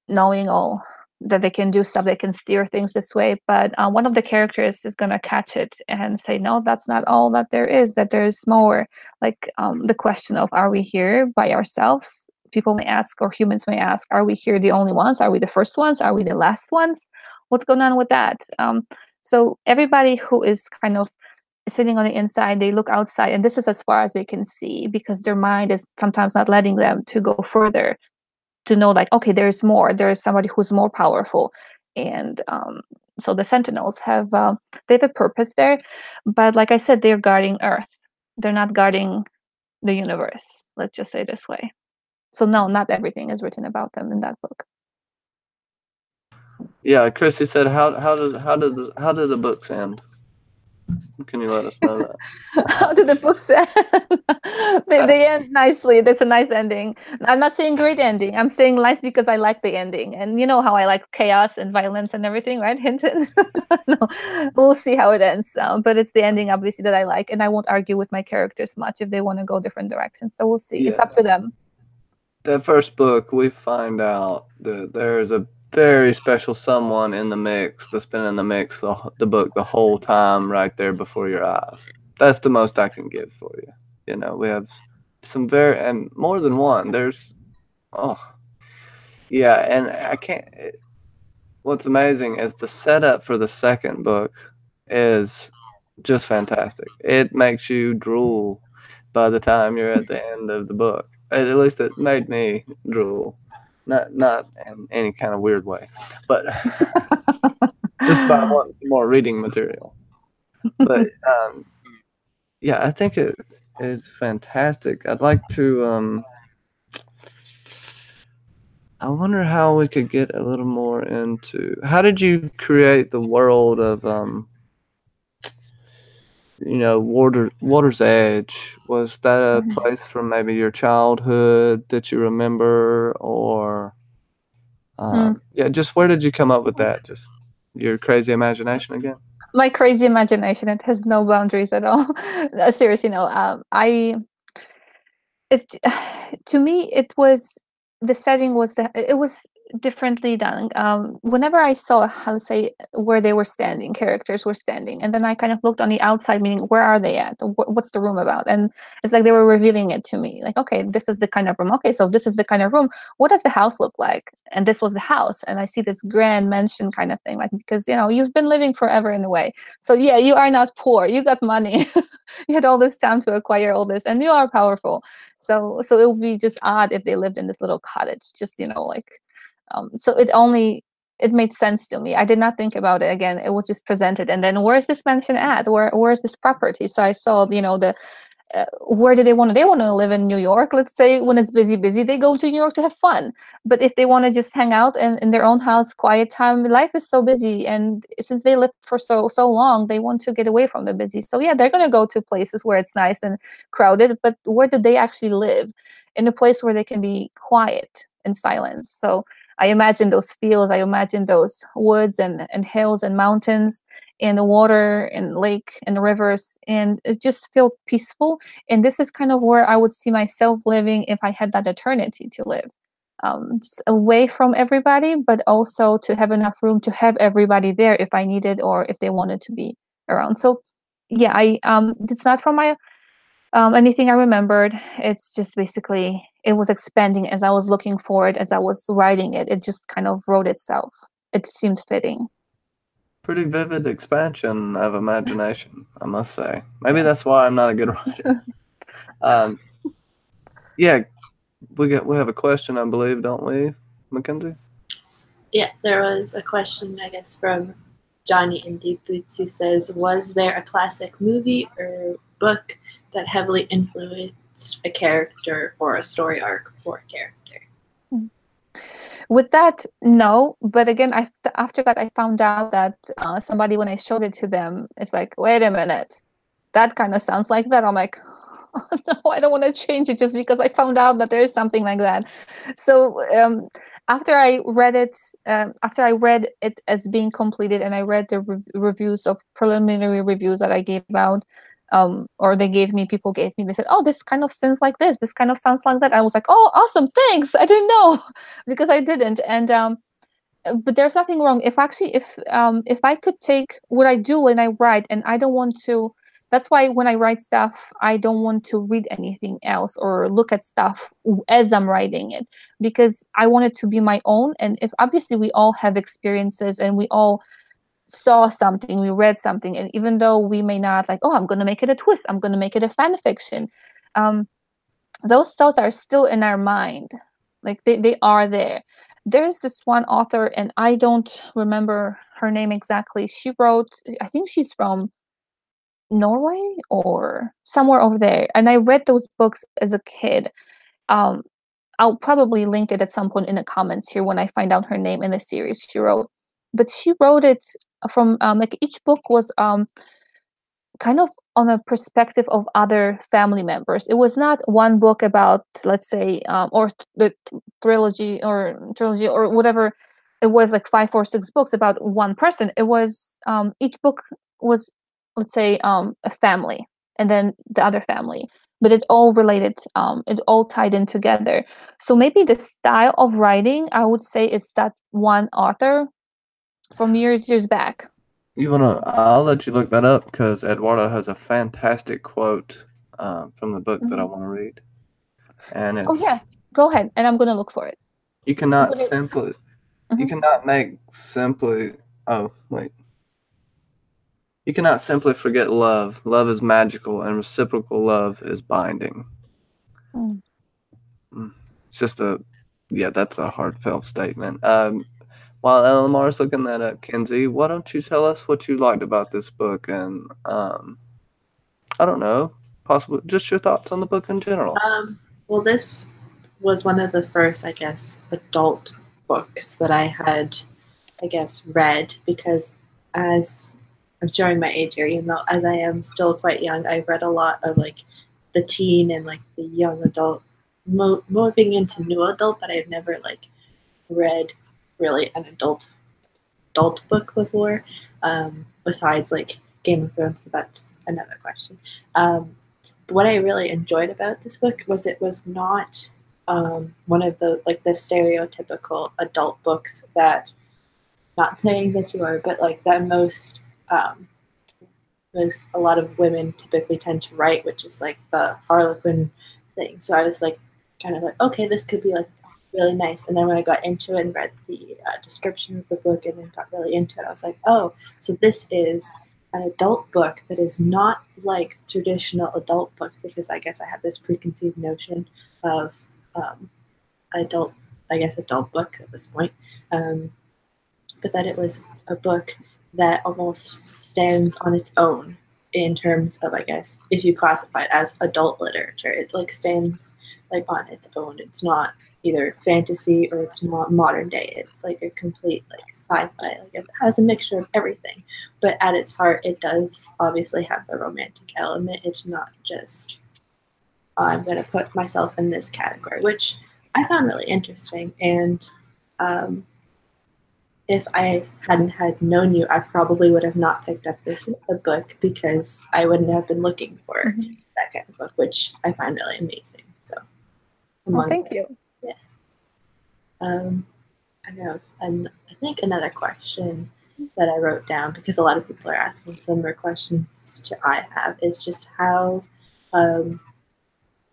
knowing all, that they can do stuff, they can steer things this way. But one of the characters is going to catch it and say, no, that's not all that there is, that there's more. Like the question of, are we here by ourselves? People may ask, or humans may ask, are we here the only ones? Are we the first ones? Are we the last ones? What's going on with that? So everybody who is kind of sitting on the inside, they look outside, and this is as far as they can see, because their mind is sometimes not letting them to go further, to know, like, okay, there's more, there's somebody who's more powerful. And so the sentinels they have a purpose there, but like I said, they're guarding Earth, they're not guarding the universe, let's just say this way. So no, not everything is written about them in that book. Yeah, Chrissy said, how did the books end? Can you let us know that? How did the books end? They end nicely. That's a nice ending. I'm not saying great ending. I'm saying nice because I like the ending. And you know how I like chaos and violence and everything, right? Hinton? No, we'll see how it ends. But it's the ending, obviously, that I like. And I won't argue with my characters much if they want to go different directions. So we'll see. Yeah. It's up to them. The first book, we find out that there's a very special someone in the mix that's been in the mix the book the whole time, right there before your eyes. That's the most I can give for you. We have some and more than one. There's, yeah, and I can't. What's amazing is the setup for the second book is just fantastic. It makes you drool by the time you're at the end of the book. At least it made me drool. Not in any kind of weird way, but just by wanting some more reading material. But yeah, I think it is fantastic. I'd like to. I wonder how we could get a little more into. How did you create the world of Water's Edge? Was that a place from maybe your childhood that you remember, or yeah, just where did you come up with that? Just your crazy imagination again? My crazy imagination, it has no boundaries at all. Seriously, no. To me, the setting was it was differently done. Whenever I saw, let's say, where they were standing, characters were standing, and then I kind of looked on the outside, meaning where are they at? What's the room about? And it's like they were revealing it to me. Like, okay, this is the kind of room. Okay, so this is the kind of room. What does the house look like? And this was the house, and I see this grand mansion kind of thing, like, because you've been living forever in a way. So yeah, you are not poor. You got money. You had all this time to acquire all this, and you are powerful. So it would be just odd if they lived in this little cottage, just so it made sense to me. I did not think about it again. It was just presented, and then where's this mansion at? Where's this property? So I saw, where do they want to? They want to live in New York. Let's say when it's busy, they go to New York to have fun. But if they want to just hang out in their own house, quiet time, life is so busy, and since they live for so long, they want to get away from the busy. So yeah, they're gonna go to places where it's nice and crowded. But where do they actually live? In a place where they can be quiet and silence. So I imagine those fields. I imagine those woods and hills and mountains, and the water and lake and rivers, and it just felt peaceful. And this is kind of where I would see myself living if I had that eternity to live, just away from everybody, but also to have enough room to have everybody there if I needed or if they wanted to be around. So yeah, it's not from my anything I remembered. It's just basically it was expanding as I was looking for it, as I was writing it. It just kind of wrote itself. It seemed fitting. Pretty vivid expansion of imagination, I must say. Maybe that's why I'm not a good writer. Yeah, we have a question, I believe, don't we, Mackenzie? Yeah, there was a question, I guess, from Johnny in Deep Boots, who says, was there a classic movie or book that heavily influenced a character or a story arc for a character? With that, no. But again, after that, I found out that somebody, when I showed it to them, it's like, wait a minute. that kind of sounds like that. I'm like, oh, no, I don't want to change it just because I found out that there is something like that. So after I read it, after I read it as being completed, and I read the reviews of preliminary reviews that I gave out, or they gave me, people gave me, they said, oh, this kind of sounds like this kind of sounds like that. I was like, oh, awesome, thanks. I didn't know because I didn't. And but there's nothing wrong if actually if I could take what I do when I write, and I don't want to. That's why when I write stuff, I don't want to read anything else or look at stuff as I'm writing it, because I want it to be my own. And if obviously we all have experiences and we all saw something, we read something, and even though we may not like, oh, I'm going to make it a twist, I'm going to make it a fan fiction, those thoughts are still in our mind. Like they are there. There's this one author, and I don't remember her name exactly. She wrote, I think she's from Norway or somewhere over there. And I read those books as a kid. Um, I'll probably link it at some point in the comments here when I find out her name in the series she wrote. But she wrote it from like each book was kind of on a perspective of other family members. It was not one book about, let's say, or the trilogy or whatever. It was like 5 or 6 books about one person. It was each book was, let's say, a family, and then the other family, but it all related. It all tied in together. So maybe the style of writing, I would say, it's that one author from years back. I'll let you look that up because Eduardo has a fantastic quote from the book that I want to read. And Oh it's, yeah, go ahead, and I'm gonna look for it. you cannot simply, you cannot make simply, oh, wait. You cannot simply forget love. Love is magical, and reciprocal love is binding. Mm. It's just that's a heartfelt statement. While LMR is looking that up, Kenzie, why don't you tell us what you liked about this book, and I don't know, possibly just your thoughts on the book in general. Well, this was one of the first, I guess, adult books that I had, I guess, read, because as I'm showing my age here, even though as I am still quite young, I've read a lot of like the teen and like the young adult, moving into new adult, but I've never like read really an adult book before, besides like Game of Thrones, but that's another question. What I really enjoyed about this book was it was not one of the like the stereotypical adult books that, not saying that you are, but like that most a lot of women typically tend to write, which is like the Harlequin thing. So I was like kind of like, okay, this could be like really nice. And then when I got into it and read the description of the book and then got really into it, I was like, oh, so this is an adult book that is not like traditional adult books, because I guess I had this preconceived notion of adult books at this point, but that it was a book that almost stands on its own in terms of, I guess, if you classify it as adult literature, it like stands like on its own. It's not either fantasy or it's not modern day. It's like a complete like sci-fi. Like it has a mixture of everything, but at its heart, it does obviously have the romantic element. It's not just I'm going to put myself in this category, which I found really interesting. And if I hadn't had known you, I probably would have not picked up this book, because I wouldn't have been looking for that kind of book, which I find really amazing. So, Well, thank you. Yeah. I know, and I think another question that I wrote down, because a lot of people are asking similar questions to I have, is just how,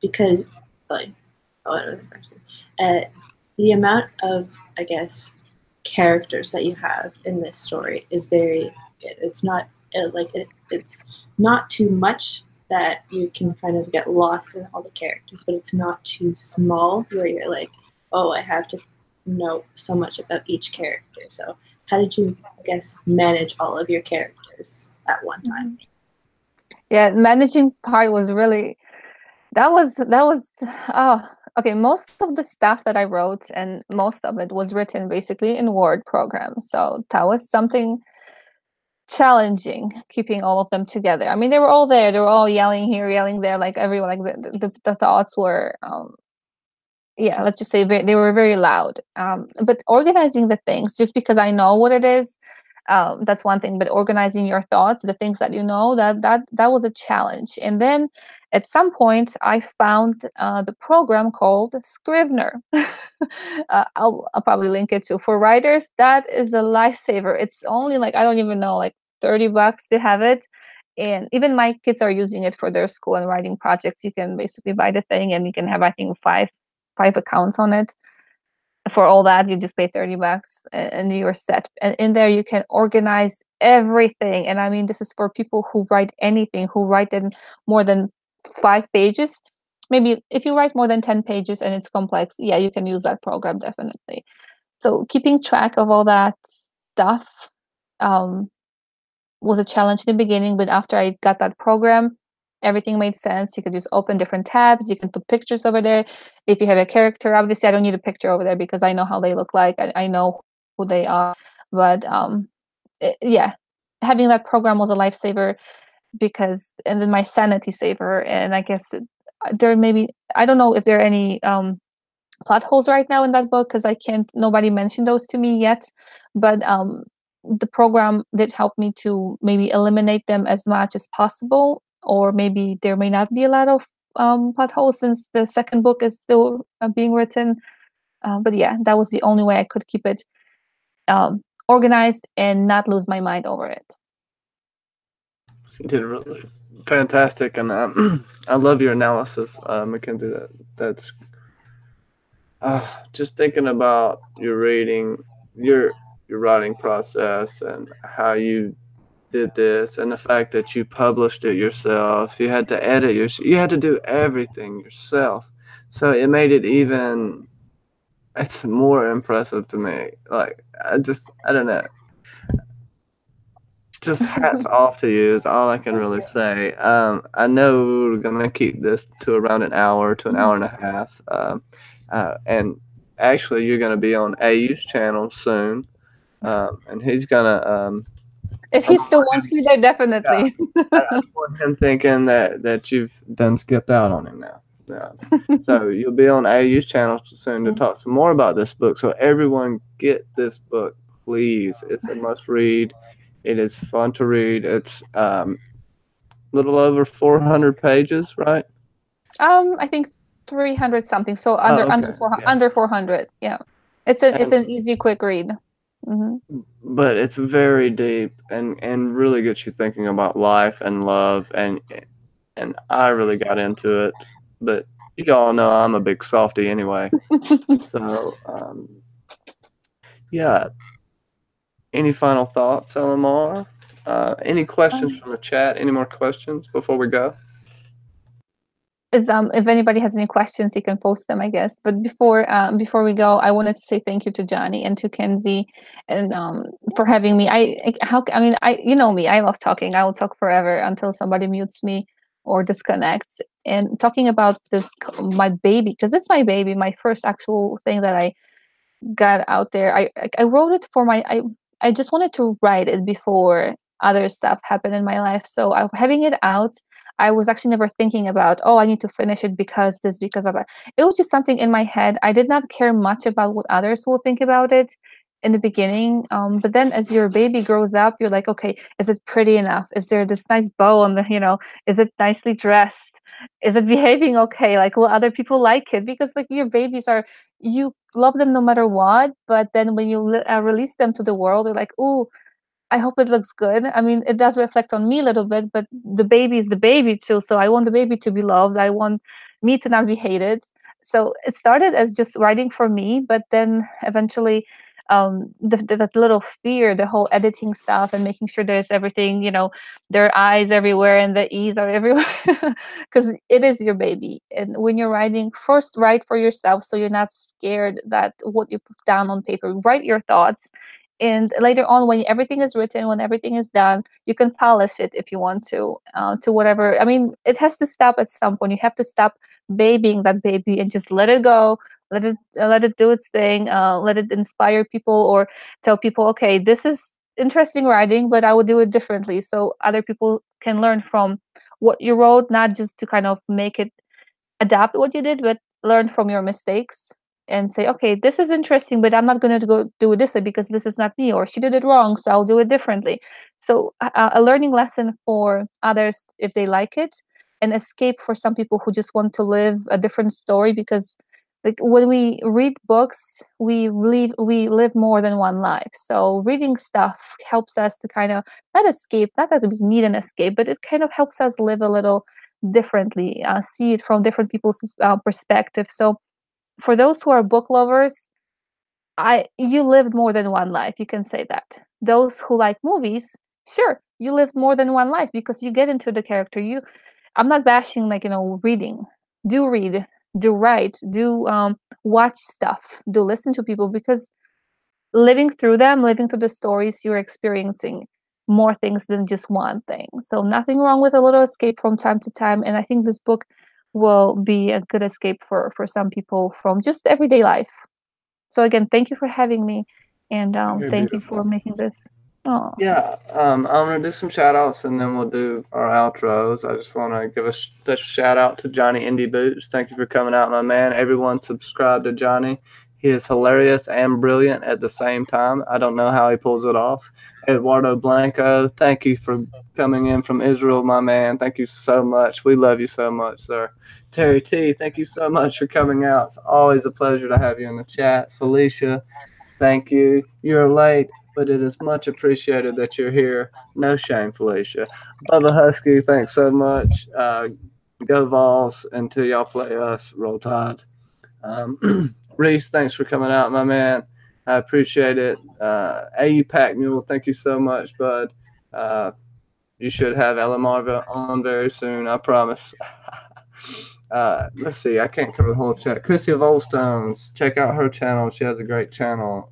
because like, another question, the amount of, I guess, characters that you have in this story is very good. It's not it's not too much that you can kind of get lost in all the characters, but it's not too small where you're like, oh, I have to know so much about each character. So how did you, I guess, manage all of your characters at one time? Yeah, managing part was really, that was oh, okay, most of the stuff that I wrote, and most of it was written basically in Word program. So that was something challenging keeping all of them together. I mean, they were all there. They were all yelling here, yelling there, like everyone. Like the thoughts were, yeah, let's just say they were very loud. But organizing the things, just because I know what it is, that's one thing. But organizing your thoughts, the things that you know, that was a challenge. And then at some point, I found the program called Scrivener. I'll probably link it too. For writers, that is a lifesaver. It's only like, I don't even know, like $30 to have it. And even my kids are using it for their school and writing projects. You can basically buy the thing and you can have, I think, five accounts on it. For all that, you just pay $30 and you're set. And in there, you can organize everything. And I mean, this is for people who write anything, who write in more than 5 pages. Maybe if you write more than 10 pages and it's complex, yeah, you can use that program definitely. So keeping track of all that stuff was a challenge in the beginning, but after I got that program, everything made sense. You could just open different tabs. You can put pictures over there. If you have a character, obviously I don't need a picture over there because I know how they look like. I know who they are. But yeah, having that program was a lifesaver because, and then my sanity saver. And I guess there maybe, I don't know if there are any plot holes right now in that book because nobody mentioned those to me yet. But the program did help me to maybe eliminate them as much as possible, or maybe there may not be a lot of plot holes since the second book is still being written. But yeah, that was the only way I could keep it organized and not lose my mind over it. You did really fantastic, and I love your analysis, Mackenzie. That's just thinking about your reading, your writing process, and how you did this, and the fact that you published it yourself. You had to edit you had to do everything yourself, so it made it even. It's more impressive to me. Like I don't know. Just hats off to you is all I can really say. I know we're gonna keep this to around an hour to an hour and a half. And actually, you're gonna be on AU's channel soon, and he's gonna. If he still wants me there, definitely. Yeah, I don't want him thinking that you've done skipped out on him now. Yeah. So you'll be on AU's channel soon to talk some more about this book. So everyone get this book, please. It's a must read. It is fun to read. It's little over 400 pages, right? I think 300 something. So under okay. under 400. Yeah, it's an easy, quick read. Mm-hmm. But it's very deep and really gets you thinking about life and love, and I really got into it. But you all know I'm a big softie anyway. So yeah. Any final thoughts, LMR? Any questions from the chat? Any more questions before we go? If anybody has any questions, you can post them, I guess. But before we go, I wanted to say thank you to Johnny and to Kenzie, and for having me. You know me, I love talking. I will talk forever until somebody mutes me or disconnects. And talking about my baby, because it's my baby, my first actual thing that I got out there. I wrote it for I just wanted to write it before other stuff happened in my life. So having it out, I was actually never thinking about, oh, I need to finish it because of that. It was just something in my head. I did not care much about what others will think about it in the beginning. But then as your baby grows up, you're like, okay, is it pretty enough? Is there this nice bow on is it nicely dressed? Is it behaving okay? Like, will other people like it? Because like your babies you love them no matter what, but then when you release them to the world, you're like, oh, I hope it looks good. I mean, it does reflect on me a little bit, but the baby is the baby too. So I want the baby to be loved. I want me to not be hated. So it started as just writing for me, but then eventually that little fear, the whole editing stuff and making sure there's everything, there are eyes everywhere and the E's are everywhere because it is your baby. And when you're writing, first write for yourself so you're not scared that what you put down on paper, write your thoughts. And later on, when everything is written, when everything is done, you can polish it if you want to whatever. I mean, it has to stop at some point. You have to stop babying that baby and just let it go. Let it do its thing. Let it inspire people or tell people, okay, this is interesting writing, but I would do it differently so other people can learn from what you wrote, not just to kind of make it adapt what you did, but learn from your mistakes and say, okay, this is interesting, but I'm not going to go do it this way because this is not me, or she did it wrong, so I'll do it differently. So a learning lesson for others if they like it, an escape for some people who just want to live a different story, because like when we read books, we live more than one life. So reading stuff helps us to kind of not escape, not that we need an escape, but it kind of helps us live a little differently, see it from different people's perspective. So for those who are book lovers, you lived more than one life. You can say that. Those who like movies, sure, you lived more than one life because you get into the character. I'm not bashing like reading. Do read, do write, do watch stuff, do listen to people, because living through them, living through the stories, you're experiencing more things than just one thing. So nothing wrong with a little escape from time to time. And I think this book will be a good escape for some people from just everyday life. So again, thank you for having me, and You're thank you for beautiful. making this. Oh, Yeah, I'm gonna do some shout outs and then we'll do our outros. I just want to give a special shout out to Johnny Indie Boots. Thank you for coming out, my man. Everyone subscribe to Johnny. He is hilarious and brilliant at the same time. I don't know how he pulls it off. Eduardo Blanco, thank you for coming in from Israel, my man. Thank you so much. We love you so much, sir. Terry T, thank you so much for coming out. It's always a pleasure to have you in the chat. Felicia, thank you. You're late, but it is much appreciated that you're here. No shame, Felicia. Bubba Husky, thanks so much. Go Vols until y'all play us. Roll Tide. Reese, thanks for coming out, my man. I appreciate it. AU Pack Mule, thank you so much, bud. You should have LMR on very soon, I promise. Let's see, I can't cover the whole chat. Chrissy of Old Stones, check out her channel. She has a great channel.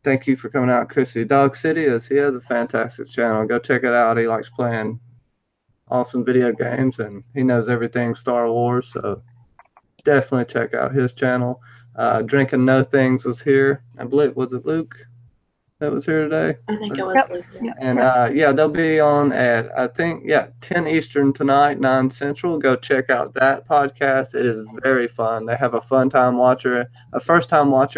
Thank you for coming out, Chrissy. Dog Sidious, he has a fantastic channel. Go check it out. He likes playing awesome video games and he knows everything Star Wars. So definitely check out his channel. Drinking No Things was here. I believe, was it Luke that was here today? I think it was yep, Luke. yep, And yep. they'll be on at, I think, 10 Eastern tonight, 9 Central. Go check out that podcast. It is very fun. They have a first-time watcher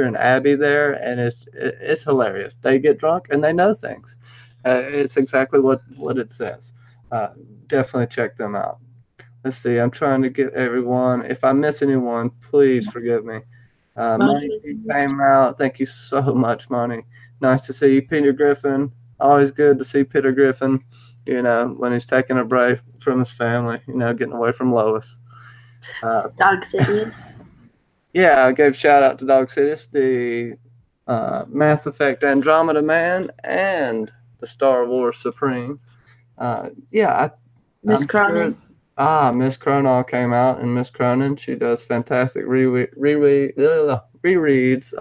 in Abby there, and it's hilarious. They get drunk and they know things. It's exactly what it says. Definitely check them out. Let's see. I'm trying to get everyone. If I miss anyone, please forgive me. Money Money is in the came out. Thank you so much, Money. Nice to see you, Peter Griffin. Always good to see Peter Griffin, when he's taking a break from his family, getting away from Lois. Dog Sidious. Yeah, I gave shout out to Dog Sidious, the Mass Effect Andromeda Man, and the Star Wars Supreme. Miss I'm sure. Cronin. Miss Cronin came out, and Miss Cronin, she does fantastic rereads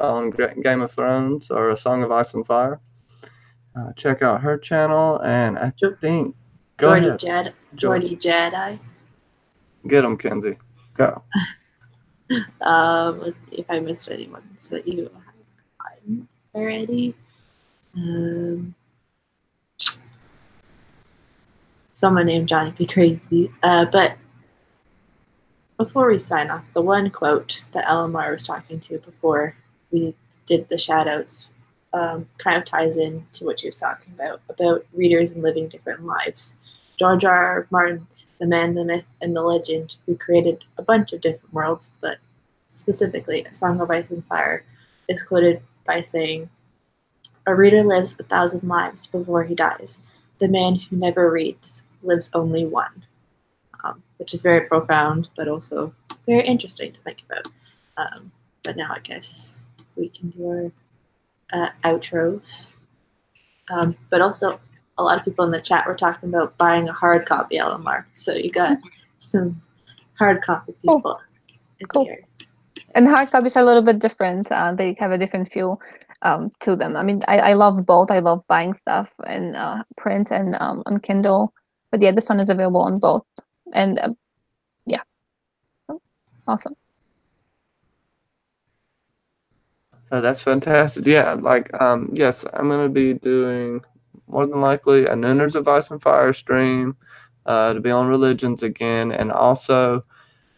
on Game of Thrones or A Song of Ice and Fire. Check out her channel, and I think go ahead. Jordy Jedi. Get them, Kenzie. Go. Let's see if I missed anyone that you have gotten already. Someone named Johnny Be Crazy. But before we sign off, the one quote that LMR was talking to before we did the shout-outs kind of ties in to what she was talking about readers and living different lives. George R. Martin, the man, the myth, and the legend, who created a bunch of different worlds, but specifically A Song of Ice and Fire, is quoted by saying, "A reader lives 1,000 lives before he dies. The man who never reads lives only one," which is very profound, but also very interesting to think about. But now I guess we can do our outros. But also, a lot of people in the chat were talking about buying a hard copy LMR. So you got some hard copy people in here. And hard copies are a little bit different. They have a different feel to them. I mean, I love both. I love buying stuff in print and on Kindle. But yeah, this one is available on both. And yeah, awesome. So that's fantastic. Yeah, like yes, I'm gonna be doing more than likely a Nooners of Ice and Fire stream, to be on religions again, and also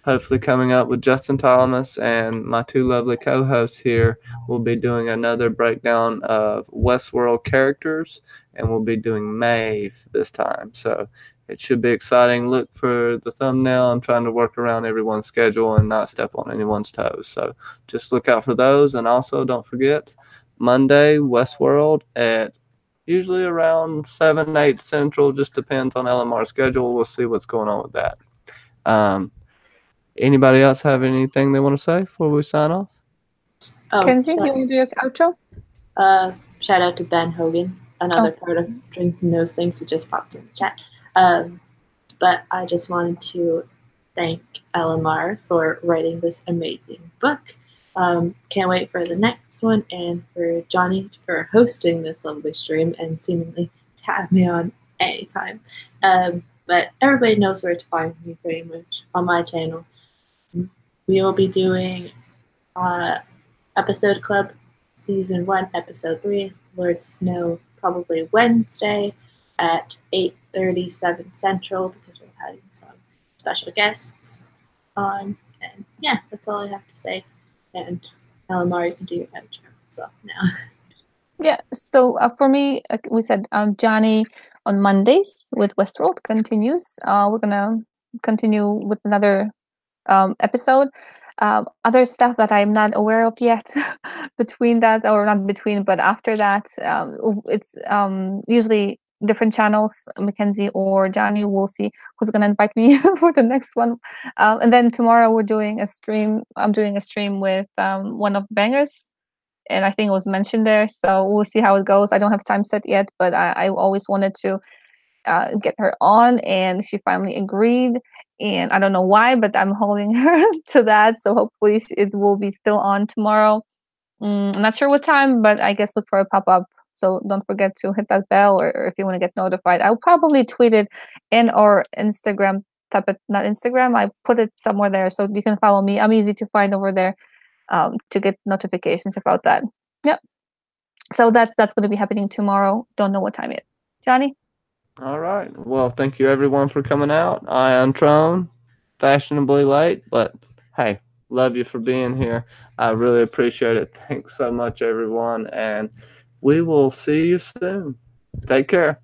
hopefully coming up with Justin Thomas and my two lovely co-hosts here. We'll be doing another breakdown of Westworld characters, and we'll be doing Maeve this time. So it should be exciting. Look for the thumbnail. I'm trying to work around everyone's schedule and not step on anyone's toes. So just look out for those. And also don't forget, Monday, Westworld at usually around 7, 8 Central. Just depends on LMR's schedule. We'll see what's going on with that. Um, Anybody else have anything they want to say before we sign off? Oh, Kenzie, you want to do your outro? shout out to Ben Hogan, another part of Drinks and Those Things who just popped in the chat. But I just wanted to thank LMR for writing this amazing book. Can't wait for the next one, and for Johnny for hosting this lovely stream and seemingly to have me on anytime. But everybody knows where to find me pretty much on my channel. We will be doing Episode Club Season 1, Episode 3, Lord Snow, probably Wednesday at 8:37 Central, because we're having some special guests on. And yeah, that's all I have to say. And LMR, you can do your outro as well now. Yeah, so for me, we said Johnny on Mondays with Westworld continues. We're gonna continue with another episode. Other stuff that I'm not aware of yet between that, or not between, but after that, it's usually different channels. Mackenzie or Johnny, will see who's gonna invite me for the next one. And then tomorrow we're doing a stream. I'm doing a stream with one of Bangers, and I think it was mentioned there. So we'll see how it goes. I don't have time set yet, but I always wanted to get her on, and she finally agreed. And I don't know why, but I'm holding her to that. So hopefully it will be still on tomorrow. I'm not sure what time, but I guess look for a pop up. So don't forget to hit that bell, or if you want to get notified, I'll probably tweet it in or Instagram. Type it, not Instagram. I put it somewhere there, so you can follow me. I'm easy to find over there, to get notifications about that. Yep. So that's going to be happening tomorrow. Don't know what time yet. Johnny? All right. Well, thank you everyone for coming out. I am Trone, fashionably late, but hey, love you for being here. I really appreciate it. Thanks so much, everyone, and we will see you soon. Take care.